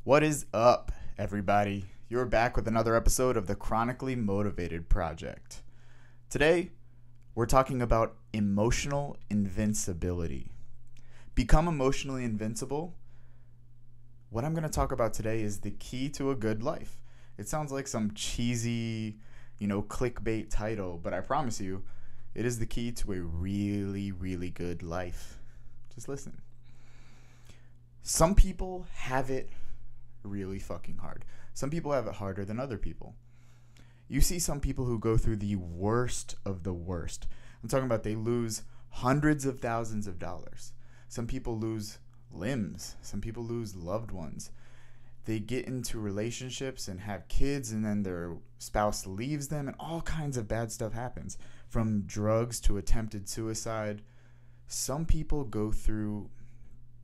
What is up, everybody? You're back with another episode of the Chronically Motivated Project. Today, we're talking about emotional invincibility. Become emotionally invincible. What I'm going to talk about today is the key to a good life. It sounds like some cheesy, clickbait title, but I promise you, it is the key to a really, really good life. Just listen. Some people have it really fucking hard. Some people have it harder than other people. You see some people who go through the worst of the worst. I'm talking about they lose hundreds of thousands of dollars. Some people lose limbs. Some people lose loved ones. They get into relationships and have kids, and then their spouse leaves them, and all kinds of bad stuff happens, from drugs to attempted suicide. Some people go through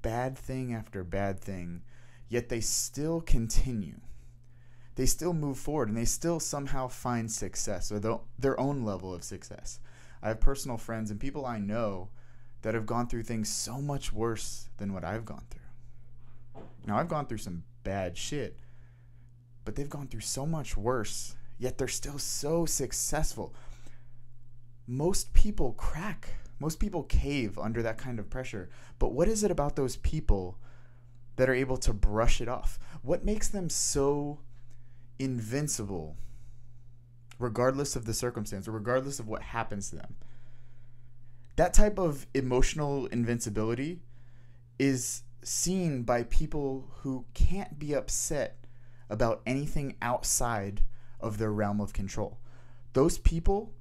bad thing after bad thing, yet they still continue. They still move forward, and they still somehow find success, or their own level of success. I have personal friends and people I know that have gone through things so much worse than what I've gone through. Now, I've gone through some bad shit, but they've gone through so much worse, yet they're still so successful. Most people crack. Most people cave under that kind of pressure. But what is it about those people that are able to brush it off? What makes them so invincible, regardless of the circumstance or regardless of what happens to them? That type of emotional invincibility is seen by people who can't be upset about anything outside of their realm of control. Those people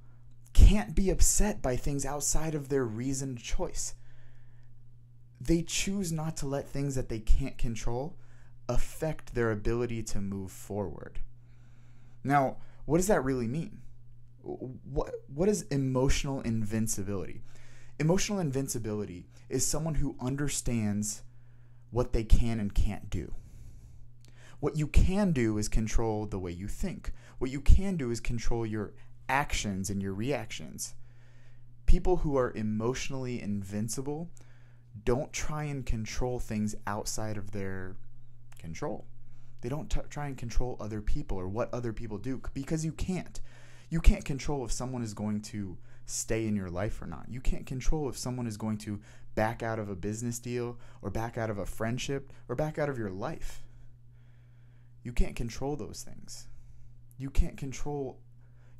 can't be upset by things outside of their reasoned choice. They choose not to let things that they can't control affect their ability to move forward. Now, what does that really mean? What is emotional invincibility? Emotional invincibility is someone who understands what they can and can't do. What you can do is control the way you think. What you can do is control your actions and your reactions. People who are emotionally invincible don't try and control things outside of their control. They don't try and control other people or what other people do, because you can't. You can't control if someone is going to stay in your life or not. You can't control if someone is going to back out of a business deal or back out of a friendship or back out of your life. You can't control those things. You can't control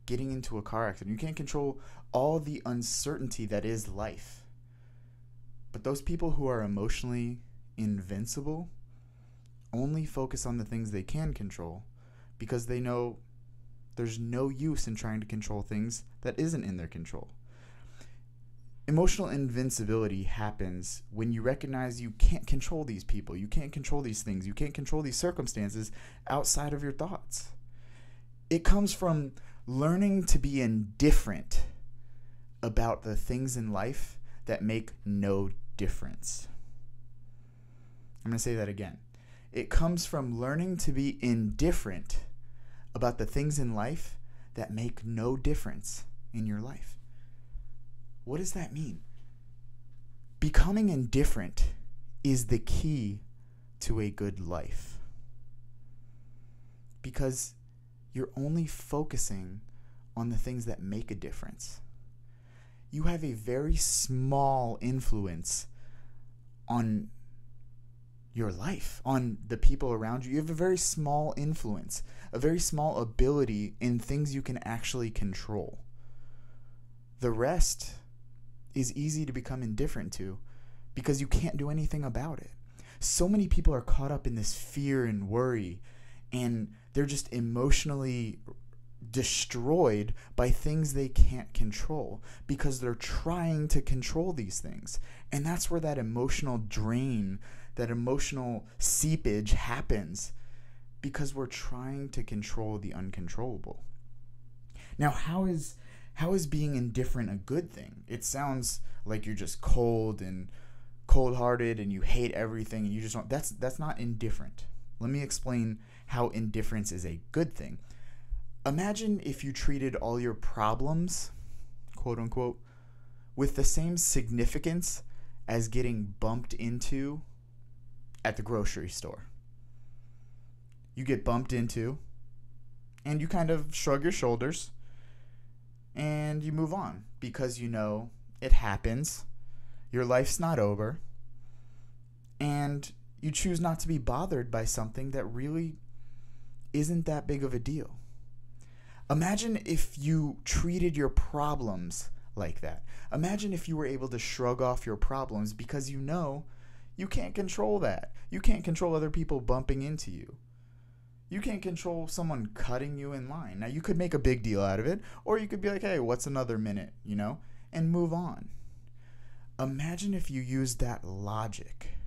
getting into a car accident. You can't control all the uncertainty that is life. But those people who are emotionally invincible only focus on the things they can control, because they know there's no use in trying to control things that isn't in their control. Emotional invincibility happens when you recognize you can't control these people, you can't control these things, you can't control these circumstances outside of your thoughts. It comes from learning to be indifferent about the things in life that make no difference. I'm going to say that again. It comes from learning to be indifferent about the things in life that make no difference in your life. What does that mean? Becoming indifferent is the key to a good life, because you're only focusing on the things that make a difference. You have a very small influence on your life, on the people around you. You have a very small influence, a very small ability in things you can actually control. The rest is easy to become indifferent to because you can't do anything about it. So many people are caught up in this fear and worry, and they're just emotionally destroyed by things they can't control because they're trying to control these things. And that's where that emotional drain, that emotional seepage happens, because we're trying to control the uncontrollable. Now, how is being indifferent a good thing? It sounds like you're just cold-hearted and you hate everything and you just don't. That's not indifferent. Let me explain how indifference is a good thing. Imagine if you treated all your problems, quote unquote, with the same significance as getting bumped into at the grocery store. you get bumped into, and you kind of shrug your shoulders and you move on because you know it happens. Your life's not over. And you choose not to be bothered by something that really isn't that big of a deal. Imagine if you treated your problems like that. Imagine if you were able to shrug off your problems because you know you can't control that. You can't control other people bumping into you. You can't control someone cutting you in line. Now, you could make a big deal out of it, or you could be like, hey, what's another minute, and move on. Imagine if you used that logic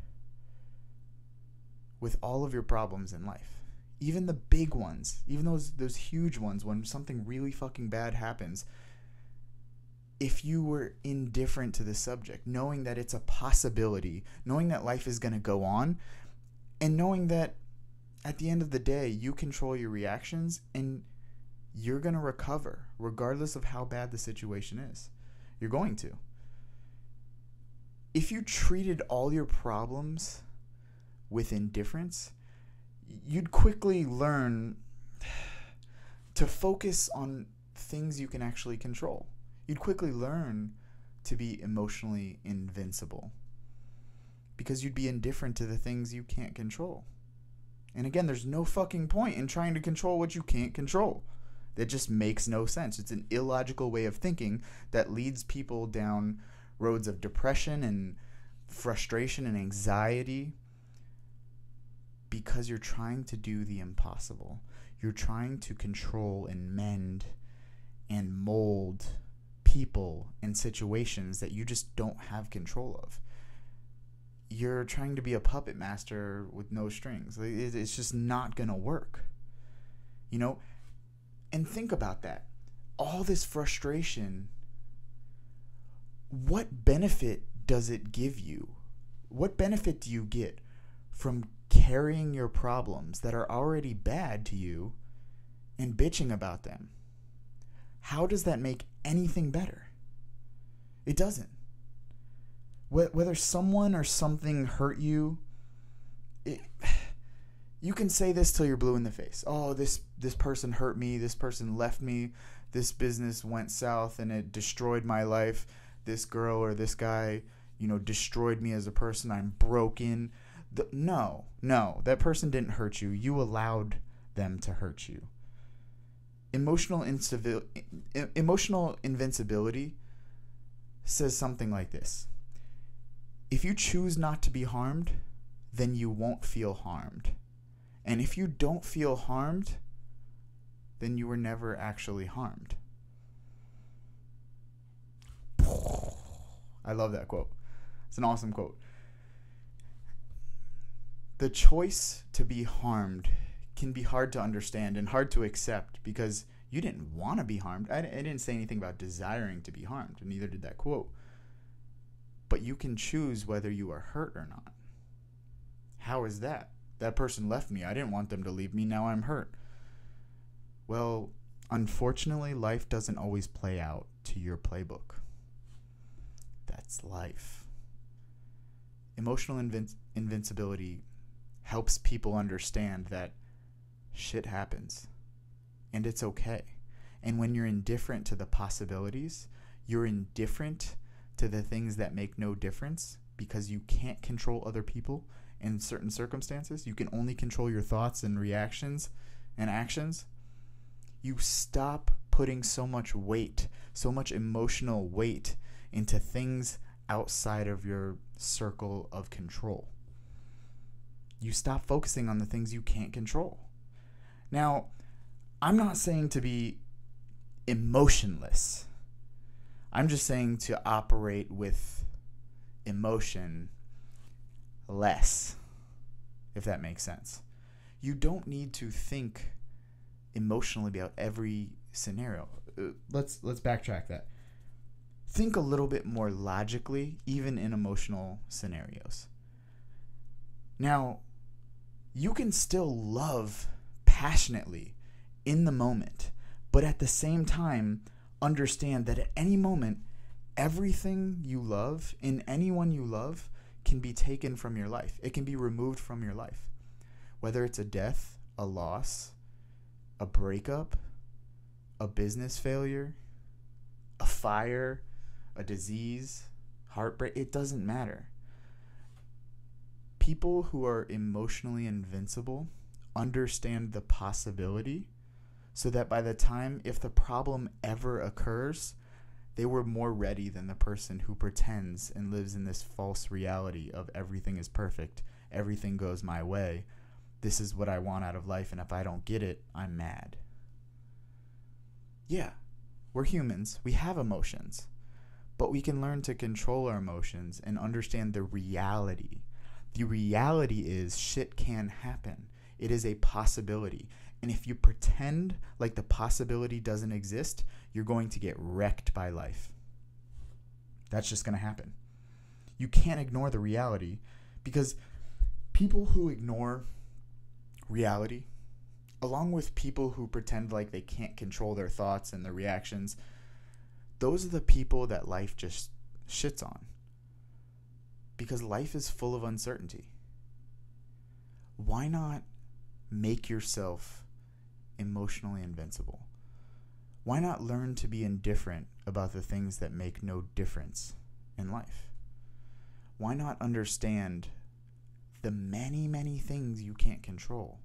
with all of your problems in life. Even the big ones, even those huge ones, when something really fucking bad happens, if you were indifferent to the subject, knowing that it's a possibility, knowing that life is going to go on, and knowing that at the end of the day, you control your reactions and you're going to recover regardless of how bad the situation is. You're going to. If you treated all your problems with indifference, you'd quickly learn to focus on things you can actually control. You'd quickly learn to be emotionally invincible because you'd be indifferent to the things you can't control. And again, there's no fucking point in trying to control what you can't control. That just makes no sense. It's an illogical way of thinking that leads people down roads of depression and frustration and anxiety because you're trying to do the impossible. You're trying to control and mend and mold people and situations that you just don't have control of. You're trying to be a puppet master with no strings. It's just not going to work. And think about that. All this frustration, what benefit does it give you? What benefit do you get from carrying your problems that are already bad to you and bitching about them? How does that make anything better? It doesn't. Whether someone or something hurt you, you can say this till you're blue in the face. Oh, this person hurt me. This person left me. This business went south and it destroyed my life. This girl or this guy, destroyed me as a person. I'm broken. No, that person didn't hurt you. You allowed them to hurt you. Emotional invincibility says something like this. If you choose not to be harmed, then you won't feel harmed. And if you don't feel harmed, then you were never actually harmed. I love that quote. It's an awesome quote. The choice to be harmed can be hard to understand and hard to accept because you didn't want to be harmed. I didn't say anything about desiring to be harmed, and neither did that quote. But you can choose whether you are hurt or not. How is that? That person left me. I didn't want them to leave me. Now I'm hurt. Well, unfortunately, life doesn't always play out to your playbook. That's life. Emotional invincibility helps people understand that shit happens and it's okay. And when you're indifferent to the possibilities, you're indifferent to the things that make no difference because you can't control other people in certain circumstances. You can only control your thoughts and reactions and actions. You stop putting so much weight, so much emotional weight into things outside of your circle of control. You stop focusing on the things you can't control. Now, I'm not saying to be emotionless. I'm just saying to operate with emotion less, if that makes sense. You don't need to think emotionally about every scenario. Let's backtrack that. Think a little bit more logically, even in emotional scenarios. Now, you can still love passionately in the moment, but at the same time, understand that at any moment, everything you love and anyone you love can be taken from your life. It can be removed from your life. Whether it's a death, a loss, a breakup, a business failure, a fire, a disease, heartbreak. It doesn't matter. People who are emotionally invincible understand the possibility so that by the time, if the problem ever occurs, they were more ready than the person who pretends and lives in this false reality of everything is perfect, everything goes my way, this is what I want out of life, and if I don't get it, I'm mad. Yeah, we're humans, we have emotions, but we can learn to control our emotions and understand the reality. The reality is shit can happen. It is a possibility. And if you pretend like the possibility doesn't exist, you're going to get wrecked by life. That's just going to happen. You can't ignore the reality, because people who ignore reality, along with people who pretend like they can't control their thoughts and their reactions, those are the people that life just shits on. Because life is full of uncertainty. Why not make yourself emotionally invincible? Why not learn to be indifferent about the things that make no difference in life? Why not understand the many, many things you can't control?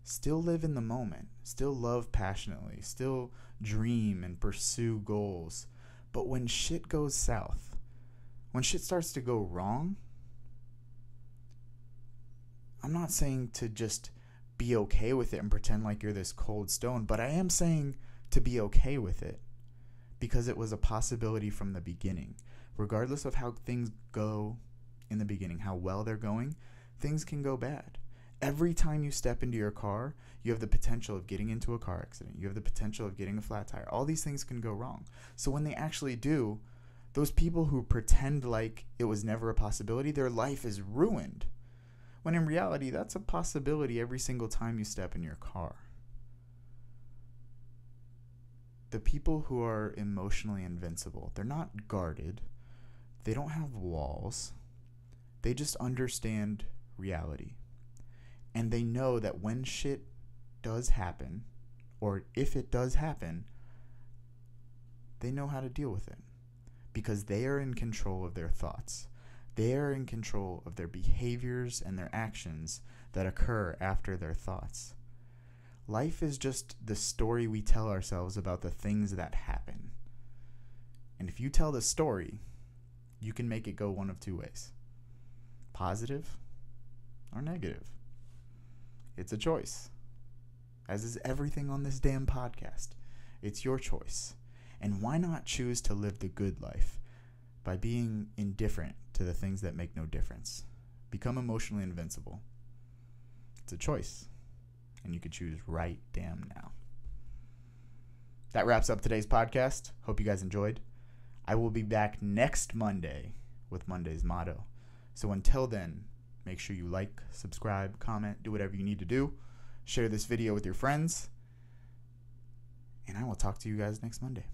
Still live in the moment, still love passionately, still dream and pursue goals. But when shit goes south, when shit starts to go wrong, I'm not saying to just be okay with it and pretend like you're this cold stone, but I am saying to be okay with it because it was a possibility from the beginning. Regardless of how things go in the beginning, how well they're going, things can go bad. Every time you step into your car, you have the potential of getting into a car accident. You have the potential of getting a flat tire. All these things can go wrong. So when they actually do, those people who pretend like it was never a possibility, their life is ruined. When in reality, that's a possibility every single time you step in your car. The people who are emotionally invincible, they're not guarded. They don't have walls. They just understand reality. And they know that when shit does happen, or if it does happen, they know how to deal with it. Because they are in control of their thoughts. They are in control of their behaviors and their actions that occur after their thoughts. Life is just the story we tell ourselves about the things that happen. And if you tell the story, you can make it go one of two ways. Positive or negative. It's a choice. As is everything on this damn podcast. It's your choice. And why not choose to live the good life by being indifferent to the things that make no difference? Become emotionally invincible. It's a choice. And you could choose right damn now. That wraps up today's podcast. Hope you guys enjoyed. I will be back next Monday with Monday's motto. So until then, make sure you like, subscribe, comment, do whatever you need to do. Share this video with your friends. And I will talk to you guys next Monday.